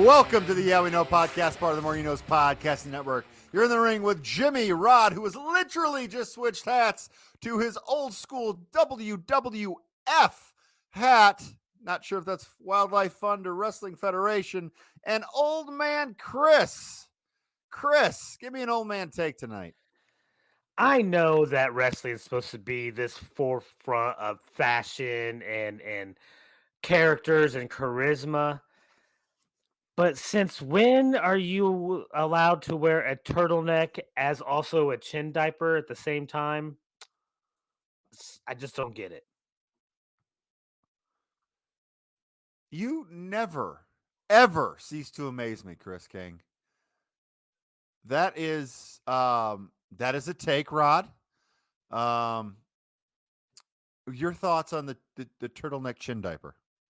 Welcome to the Yeah We Know podcast, part of the More You Knows podcasting network. You're in the ring with Jimmy Rod, who has literally just switched hats to his old school WWF hat. Not sure if that's Wildlife Fund or Wrestling Federation. And old man Chris. Chris, give me an old man take tonight. I know that wrestling is supposed to be this forefront of fashion and characters and charisma. But since when are you allowed to wear a turtleneck as also a chin diaper at the same time? I just don't get it. You never, ever cease to amaze me, Chris King. That is a take, Rod. Um, your thoughts on the turtleneck chin diaper?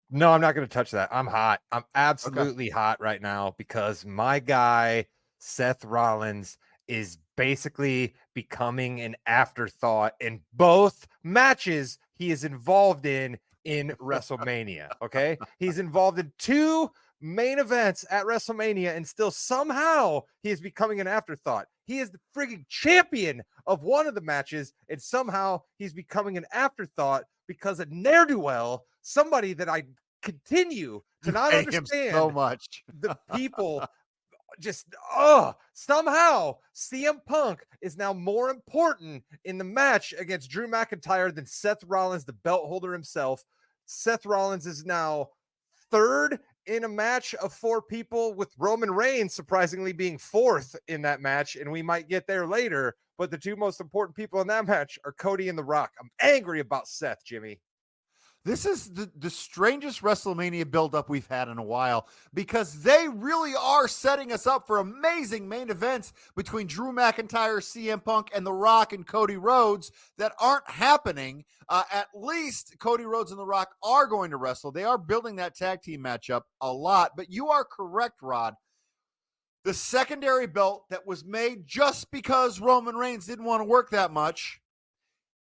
No, I'm not going to touch that. I'm hot. I'm Okay. absolutely hot right now because my guy, Seth Rollins, is basically becoming an afterthought in both matches he is involved in WrestleMania. Okay. He's involved in two main events at WrestleMania, and still somehow he is becoming an afterthought. He is the frigging champion of one of the matches, and somehow he's becoming an afterthought because a ne'er-do-well, somebody that I continue to not understand so much. the people just somehow CM Punk is now more important in the match against Drew McIntyre than Seth Rollins, the belt holder himself. Seth Rollins is now third in a match of four people, with Roman Reigns surprisingly being fourth in that match, and we might get there later. But the two most important people in that match are Cody and The Rock. I'm angry about Seth, Jimmy. This is the strangest WrestleMania buildup we've had in a while, because they really are setting us up for amazing main events between Drew McIntyre, CM Punk, and The Rock and Cody Rhodes that aren't happening. At least Cody Rhodes and The Rock are going to wrestle. They are building that tag team matchup a lot. But you are correct, Rod. The secondary belt that was made just because Roman Reigns didn't want to work that much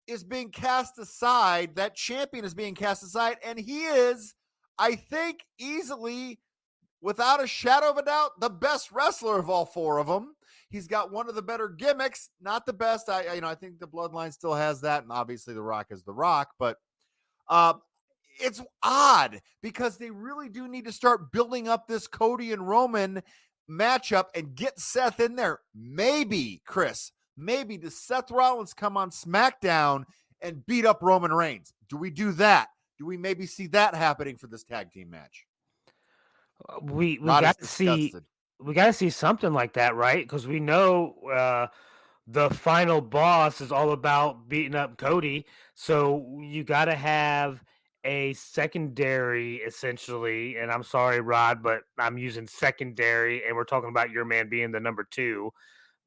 is being cast aside. That champion is being cast aside, and he is, I think, easily, without a shadow of a doubt, the best wrestler of all four of them. He's got one of the better gimmicks, not the best. I think the Bloodline still has that, and obviously The Rock is The Rock, but it's odd because they really do need to start building up this Cody and Roman matchup and get Seth in there. Maybe, Chris, maybe does Seth Rollins come on SmackDown and beat up Roman Reigns? Do we do that? Do we maybe see that happening for this tag team match? We got to see something like that, right? Because we know the final boss is all about beating up Cody, so you got to have a secondary, essentially. And I'm sorry, Rod, but I'm using secondary, and we're talking about your man being the number two.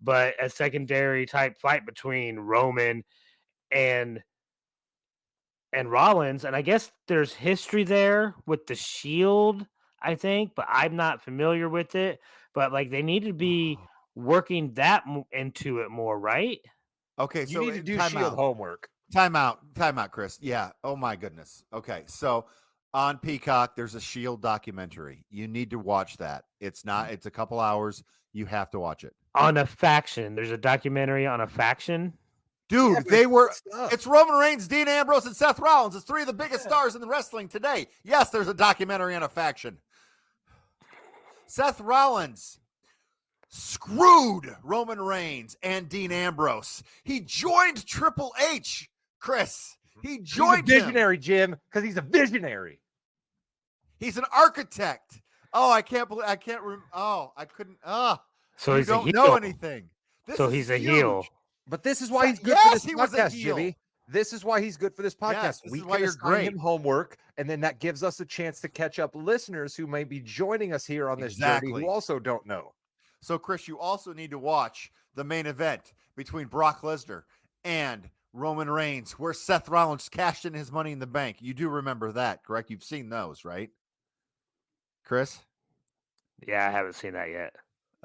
But a secondary type fight between Roman and Rollins, and I guess there's history there with the Shield, I think, but I'm not familiar with it. But like they need to be working that into it more, right? Okay, You so need to do time Shield out. homework. Time out, Chris. Yeah. Oh my goodness. Okay, so on Peacock, there's a Shield documentary. You need to watch that. It's a couple hours. You have to watch it. On a faction. There's a documentary on a faction. Dude, it's Roman Reigns, Dean Ambrose, and Seth Rollins. It's three of the biggest stars in the wrestling today. Yes, there's a documentary on a faction. Seth Rollins screwed Roman Reigns and Dean Ambrose. He joined Triple H, Chris. He's a visionary, Jim, because he's a visionary. He's an architect. Oh, I couldn't. So you don't know anything. He's a huge. heel. But this is why he's good for this podcast, Jimmy. This is why he's good for this podcast. Yes, we can assign him homework, and then that gives us a chance to catch up listeners who may be joining us here on this journey who also don't know. So, Chris, you also need to watch the main event between Brock Lesnar and Roman Reigns, where Seth Rollins cashed in his Money in the Bank. You do remember that, correct? You've seen those, right, Chris? Yeah, I haven't seen that yet.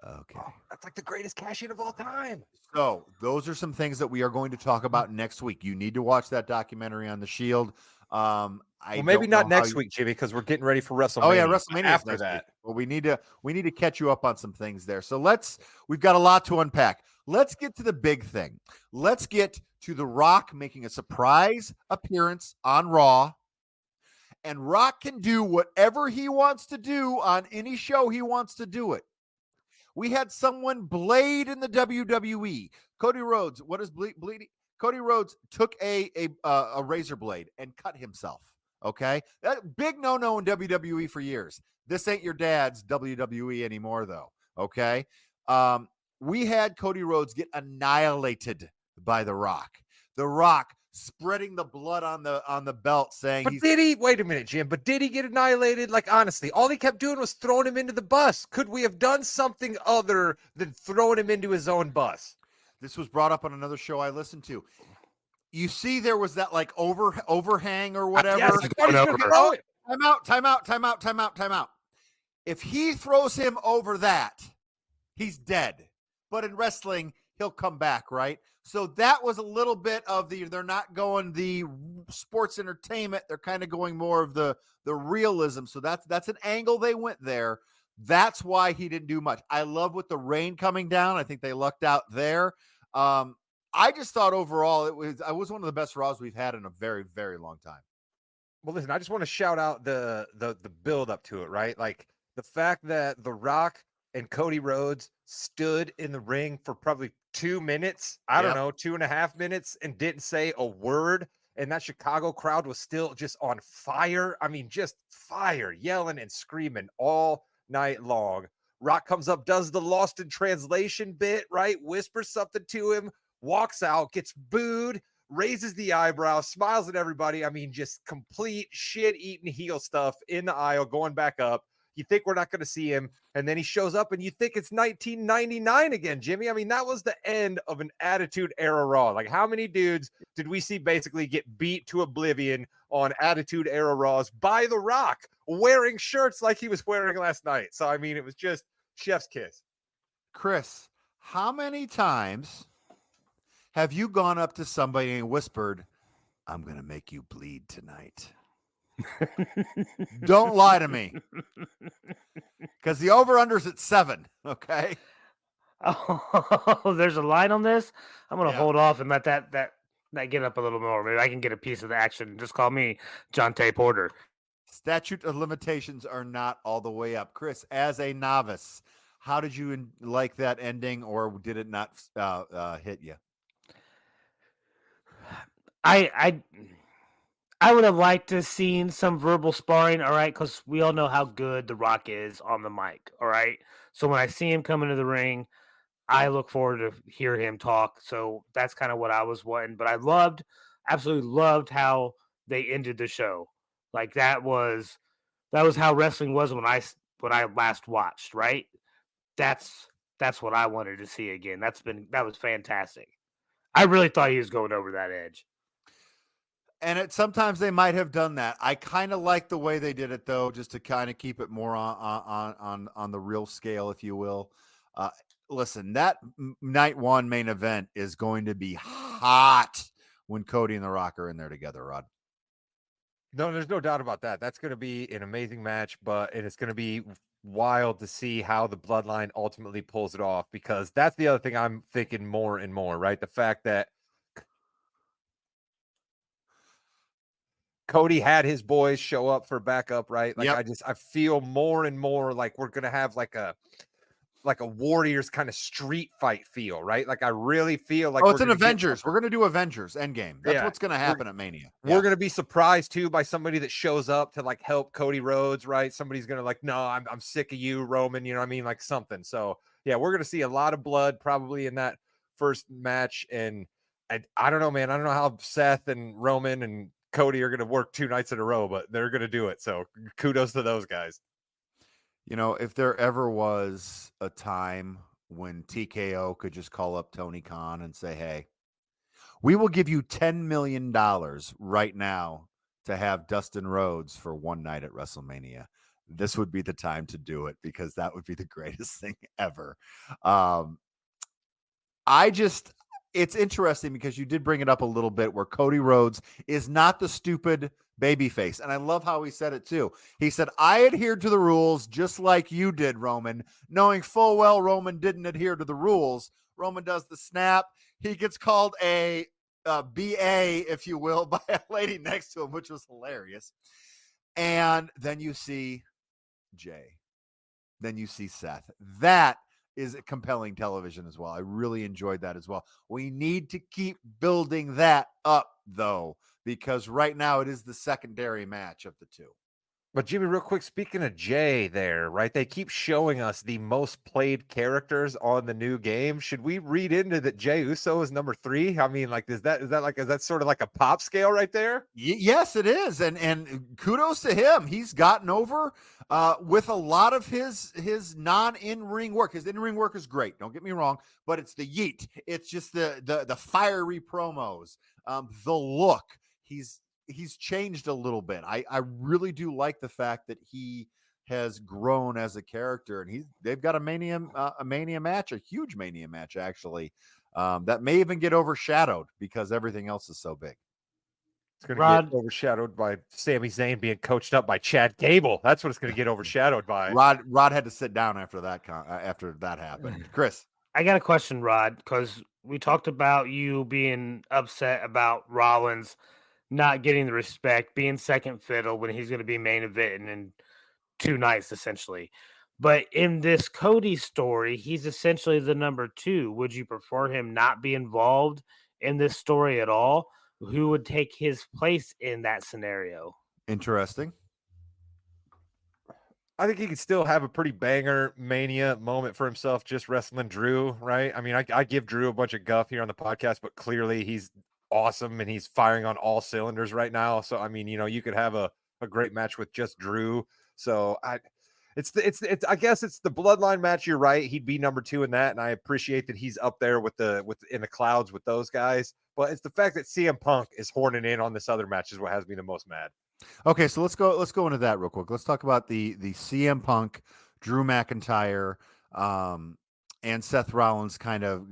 Okay. That's like the greatest cash in of all time. So those are some things that we are going to talk about next week. You need to watch that documentary on the Shield. Well, maybe not next week, Jimmy, because we're getting ready for WrestleMania. Oh yeah, WrestleMania after next that. week. Well, we need to catch you up on some things there. So we've got a lot to unpack. Let's get to the big thing. Let's get to The Rock making a surprise appearance on Raw. And Rock can do whatever he wants to do on any show he wants to do it. We had someone blade in the WWE. Cody Rhodes. What is bleeding? Cody Rhodes took a razor blade and cut himself. Okay, that big no in WWE for years. This ain't your dad's WWE anymore, though. Okay, we had Cody Rhodes get annihilated by The Rock. The Rock spreading the blood on the belt, saying, "But did he? Wait a minute, Jim. But did he get annihilated? Like honestly, all he kept doing was throwing him into the bus. Could we have done something other than throwing him into his own bus?" This was brought up on another show I listened to. You see, there was that like overhang or whatever. Yes, Time out. If he throws him over that, he's dead. But in wrestling, he'll come back, right? So that was a little bit of they're not going the sports entertainment. They're kind of going more of the realism. So that's an angle they went there. That's why he didn't do much. I love with the rain coming down. I think they lucked out there. I just thought overall it was one of the best Raws we've had in a very, very long time. Well, listen, I just want to shout out the build up to it, right? Like the fact that The Rock and Cody Rhodes stood in the ring for probably 2 minutes, I don't know, 2.5 minutes, and didn't say a word. And that Chicago crowd was still just on fire. I mean, just fire, yelling and screaming all night long. Rock comes up, does the lost in translation bit, right? Whispers something to him, walks out, gets booed, raises the eyebrow, smiles at everybody. I mean, just complete shit-eating heel stuff in the aisle, going back up. You think we're not going to see him, and then he shows up, and you think it's 1999 again, Jimmy. I mean, that was the end of an Attitude Era Raw. Like, how many dudes did we see basically get beat to oblivion on Attitude Era Raws by The Rock, wearing shirts like he was wearing last night? So, I mean, it was just chef's kiss. Chris, how many times have you gone up to somebody and whispered, "I'm going to make you bleed tonight"? Don't lie to me. Because the over-under's at 7, okay? Oh, there's a line on this? I'm going to hold off and let that get up a little more. Maybe I can get a piece of the action. Just call me Jonte Porter. Statute of limitations are not all the way up. Chris, as a novice, how did you like that ending, or did it not hit you? I would have liked to have seen some verbal sparring, all right, because we all know how good The Rock is on the mic, all right? So when I see him come into the ring, I look forward to hear him talk. So that's kind of what I was wanting. But I absolutely loved how they ended the show. Like that was how wrestling was when I last watched, right? That's what I wanted to see again. That was fantastic. I really thought he was going over that edge. And sometimes they might have done that. I kind of like the way they did it, though, just to kind of keep it more on the real scale, if you will. Listen, that night one main event is going to be hot when Cody and The Rock are in there together, Rod. No, there's no doubt about that. That's going to be an amazing match, and it's going to be wild to see how the bloodline ultimately pulls it off, because that's the other thing I'm thinking more and more, right? The fact that Cody had his boys show up for backup, right? Like I feel more and more like we're gonna have like a Warriors kind of street fight feel, right? Like I really feel like it's an Avengers. We're gonna do Avengers Endgame. That's what's gonna happen at Mania. We're gonna be surprised too by somebody that shows up to like help Cody Rhodes, right? Somebody's gonna like, no, I'm sick of you, Roman. You know what I mean? Like something. So yeah, we're gonna see a lot of blood probably in that first match, and I don't know, man. I don't know how Seth and Roman and Cody are going to work 2 nights in a row, but they're going to do it. So kudos to those guys. You know, if there ever was a time when TKO could just call up Tony Khan and say, "Hey, we will give you $10 million right now to have Dustin Rhodes for one night at WrestleMania," this would be the time to do it because that would be the greatest thing ever. It's interesting because you did bring it up a little bit where Cody Rhodes is not the stupid babyface. And I love how he said it too. He said, I adhered to the rules just like you did, Roman, knowing full well Roman didn't adhere to the rules. Roman does the snap. He gets called a BA, if you will, by a lady next to him, which was hilarious. And then you see Jay. Then you see Seth. That is compelling television as well. I really enjoyed that as well. We need to keep building that up, though, because right now it is the secondary match of the two. But Jimmy, real quick, speaking of Jay there, right? They keep showing us the most played characters on the new game. Should we read into that Jay Uso is number 3? I mean, like, is that sort of like a pop scale right there? Yes, it is. And kudos to him. He's gotten over with a lot of his non-in-ring work. His in-ring work is great. Don't get me wrong, but it's the yeet. It's just the fiery promos, the look. He's changed a little bit. I really do like the fact that he has grown as a character, and they've got a mania match, a huge mania match actually, that may even get overshadowed because everything else is so big. It's going to get overshadowed by Sami Zayn being coached up by Chad Gable. That's what it's going to get overshadowed by. Rod had to sit down after that happened. Chris, I got a question, Rod, because we talked about you being upset about Rollins not getting the respect, being second fiddle when he's going to be main event in 2 nights, essentially. But in this Cody story, he's essentially the number 2. Would you prefer him not be involved in this story at all? Who would take his place in that scenario? Interesting. I think he could still have a pretty banger Mania moment for himself, just wrestling Drew, right? I mean, I give Drew a bunch of guff here on the podcast, but clearly he's awesome and he's firing on all cylinders right now. So, I mean, you could have a great match with just Drew. So I guess it's the bloodline match. You're right. He'd be number 2 in that. And I appreciate that he's up there in the clouds with those guys. But it's the fact that CM Punk is horning in on this other match is what has me the most mad. Okay, so let's go into that real quick. Let's talk about the CM Punk, Drew McIntyre, and Seth Rollins kind of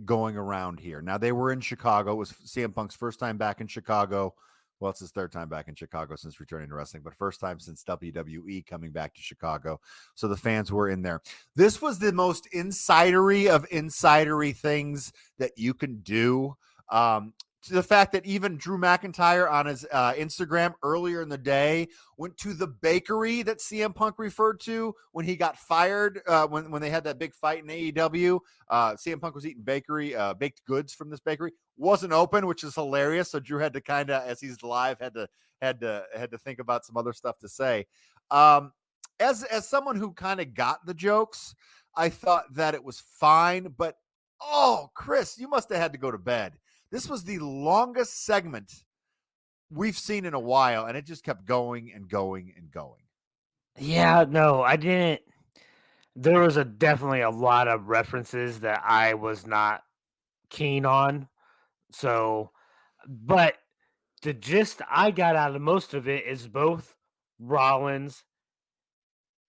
going around here. Now, they were in Chicago. It was CM Punk's first time back in Chicago. Well, it's his third time back in Chicago since returning to wrestling, but first time since WWE coming back to Chicago. So the fans were in there. This was the most insidery of insidery things that you can do. To the fact that even Drew McIntyre on his Instagram earlier in the day went to the bakery that CM Punk referred to when he got fired, when they had that big fight in AEW. CM Punk was eating baked goods from this bakery. Wasn't open, which is hilarious. So Drew had to kind of, as he's live, had to think about some other stuff to say. As someone who kind of got the jokes, I thought that it was fine. But Chris, you must have had to go to bed. This was the longest segment we've seen in a while, and it just kept going and going and going. Yeah, no, I didn't. There was definitely a lot of references that I was not keen on. So, but the gist I got out of most of it is both Rollins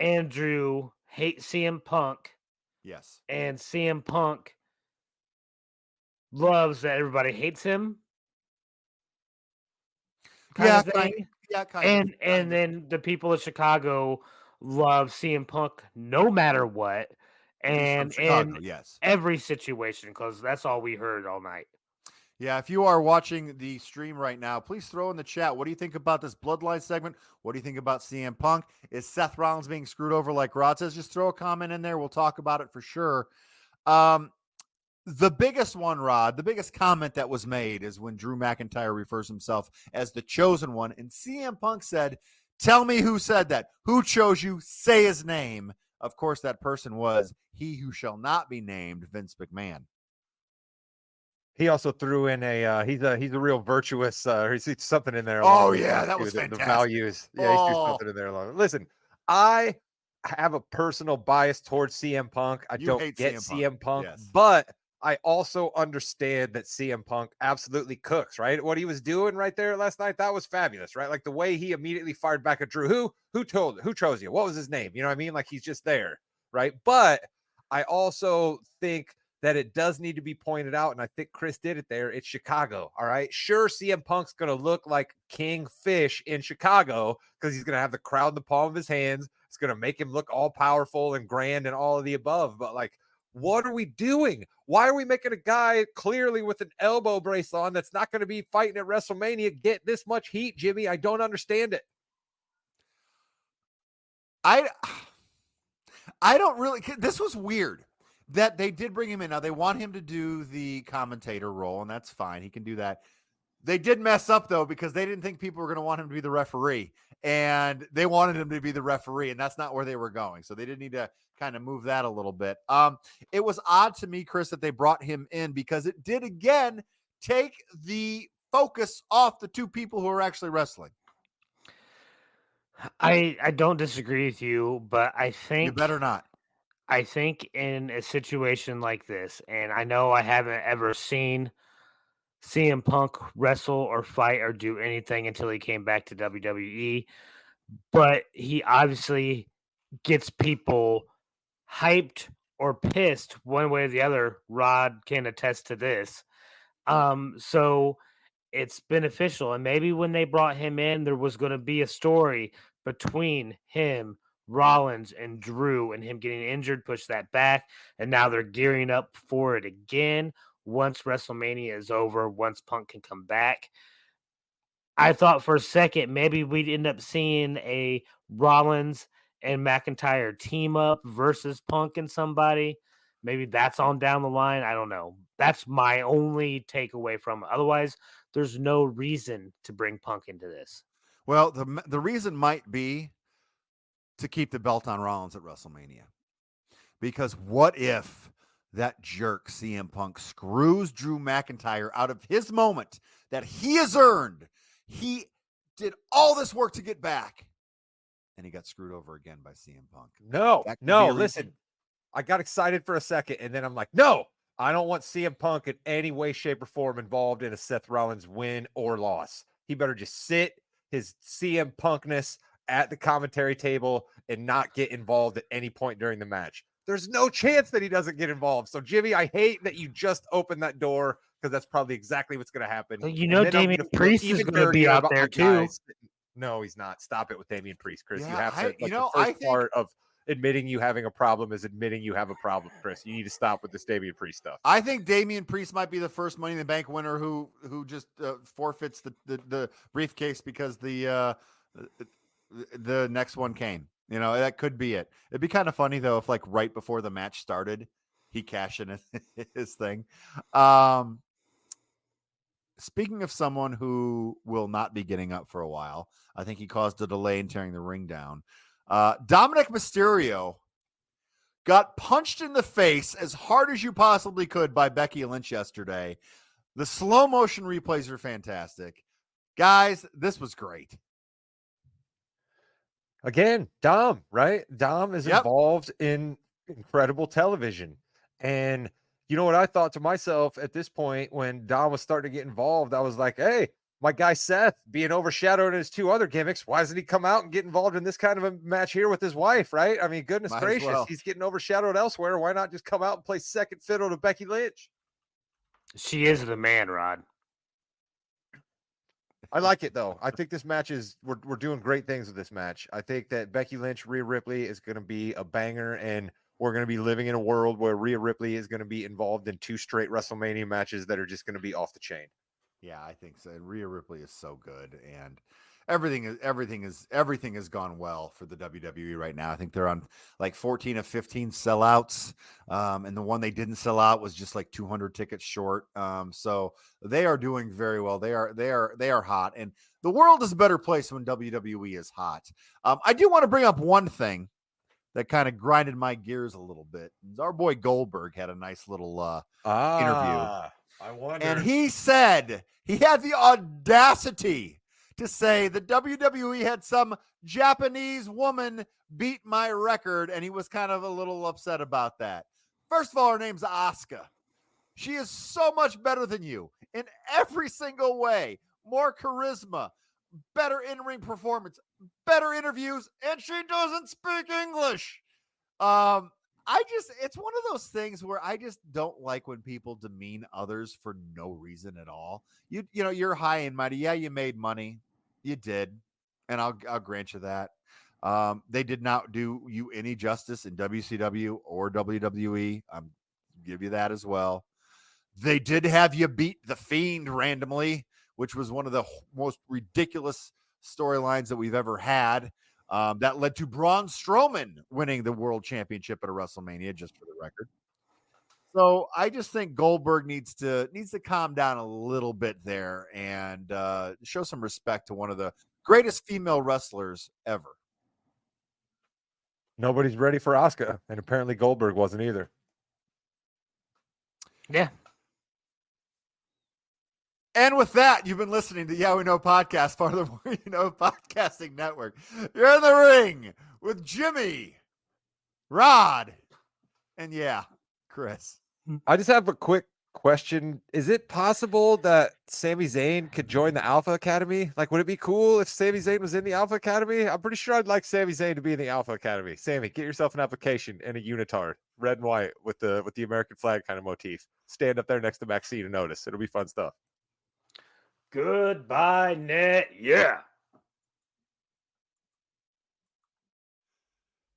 and Drew hate CM Punk. Yes. And CM Punk loves that everybody hates him. Kind of thing. And then the people of Chicago love CM Punk no matter what. And Chicago, in yes. every situation, because that's all we heard all night. Yeah, if you are watching the stream right now, please throw in the chat. What do you think about this Bloodline segment? What do you think about CM Punk? Is Seth Rollins being screwed over like Rod says? Just throw a comment in there. We'll talk about it for sure. The biggest one, Rod, the biggest comment that was made is when Drew McIntyre refers himself as the chosen one. And CM Punk said, tell me who said that. Who chose you? Say his name. Of course, that person was he who shall not be named, Vince McMahon. He also threw in he's a real virtuous, he's something in there. Oh, yeah, that was fantastic. The values. Yeah, he threw something in there. Listen, I have a personal bias towards CM Punk. I don't get CM Punk, yes, but I also understand that CM Punk absolutely cooks, right? What he was doing right there last night, that was fabulous, right? Like the way he immediately fired back at Drew. Who chose you? What was his name? You know what I mean? Like he's just there, right? But I also think that it does need to be pointed out, and I think Chris did it there. It's Chicago, all right? Sure, CM Punk's going to look like King Fish in Chicago because he's going to have the crowd in the palm of his hands. It's going to make him look all powerful and grand and all of the above. But like, what are we doing? Why are we making a guy clearly with an elbow brace on that's not going to be fighting at WrestleMania get this much heat, Jimmy? I don't understand it. I don't really. This was weird that they did bring him in. Now they want him to do the commentator role, and that's fine. He can do that. They did mess up though because they didn't think people were going to want him to be the referee, and they wanted him to be the referee, and that's not where they were going. So they did need to kind of move that a little bit. It was odd to me, Chris, that they brought him in because it did again take the focus off the two people who are actually wrestling. I don't disagree with you, but I think You better not. I think in a situation like this, and I know I haven't ever seen CM Punk wrestle or fight or do anything until he came back to WWE, but he obviously gets people hyped or pissed one way or the other. Rod can attest to this. So it's beneficial. And maybe when they brought him in, there was going to be a story between him, Rollins, and Drew, and him getting injured, push that back. And now they're gearing up for it again once WrestleMania is over, once Punk can come back. I thought for a second maybe we'd end up seeing a Rollins and McIntyre team up versus Punk and somebody. Maybe that's on down the line. I don't know. That's my only takeaway from it. Otherwise, there's no reason to bring Punk into this. Well, the reason might be to keep the belt on Rollins at WrestleMania. Because what if that jerk CM Punk screws Drew McIntyre out of his moment that he has earned? He did all this work to get back, and he got screwed over again by CM Punk. No, listen. I got excited for a second, and then I'm like, no, I don't want CM Punk in any way, shape, or form involved in a Seth Rollins win or loss. He better just sit his CM Punkness at the commentary table and not get involved at any point during the match. There's no chance that he doesn't get involved. So, Jimmy, I hate that you just opened that door because that's probably exactly what's going to happen. You know, Damian Priest is going to be out there too. No, he's not. Stop it with Damian Priest, Chris. Yeah, you have to. The first part of admitting you having a problem is admitting you have a problem, Chris. You need to stop with this Damian Priest stuff. I think Damian Priest might be the first Money in the Bank winner who just forfeits the briefcase because the next one came. You know, that could be it. It'd be kind of funny though if like right before the match started, he cashed in his thing. Speaking of someone who will not be getting up for a while, I think he caused a delay in tearing the ring down. Dominic Mysterio got punched in the face as hard as you possibly could by Becky Lynch yesterday. The slow motion replays are fantastic. Guys, this was great. Again, Dom, right? Dom is involved in incredible television. And you know what I thought to myself at this point when Dom was starting to get involved? I was like, hey, my guy Seth being overshadowed in his two other gimmicks. Why doesn't he come out and get involved in this kind of a match here with his wife, right? I mean, goodness gracious, he's getting overshadowed elsewhere. Why not just come out and play second fiddle to Becky Lynch? She is the man, Rod. I like it though. I think this match is we're doing great things with this match. I think that Becky Lynch, Rhea Ripley is going to be a banger, and we're going to be living in a world where Rhea Ripley is going to be involved in 2 straight WrestleMania matches that are just going to be off the chain. Yeah, I think so. Rhea Ripley is so good, and everything has gone well for the WWE right now. I think they're on like 14 of 15 sellouts, and the one they didn't sell out was just like 200 tickets short. So they are doing very well. They are hot, and the world is a better place when WWE is hot. I do want to bring up one thing that kind of grinded my gears a little bit. Our boy Goldberg had a nice little interview. I wonder. And he said he had the audacity to say the WWE had some Japanese woman beat my record, and he was kind of a little upset about that. First of all, her name's Asuka. She is so much better than you in every single way. More charisma, better in-ring performance, better interviews, and she doesn't speak English. It's one of those things where I just don't like when people demean others for no reason at all. You're high and mighty. Yeah, you made money. You did. And I'll grant you that. They did not do you any justice in WCW or WWE. I'm give you that as well. They did have you beat the Fiend randomly, which was one of the most ridiculous storylines that we've ever had. That led to Braun Strowman winning the world championship at a WrestleMania, just for the record. So I just think Goldberg needs to calm down a little bit there and show some respect to one of the greatest female wrestlers ever. Nobody's ready for Asuka, and apparently Goldberg wasn't either. Yeah. And with that, you've been listening to Yeah We Know Podcast, part of the More You Know Podcasting Network. You're in the ring with Jimmy, Rod, and Chris. I just have a quick question. Is it possible that Sami Zayn could join the Alpha Academy? Like, would it be cool if Sami Zayn was in the Alpha Academy? I'm pretty sure I'd like Sami Zayn to be in the Alpha Academy. Sammy, get yourself an application and a unitard, red and white with the American flag kind of motif. Stand up there next to Maxine and notice. It'll be fun stuff. Goodbye, net. Yeah.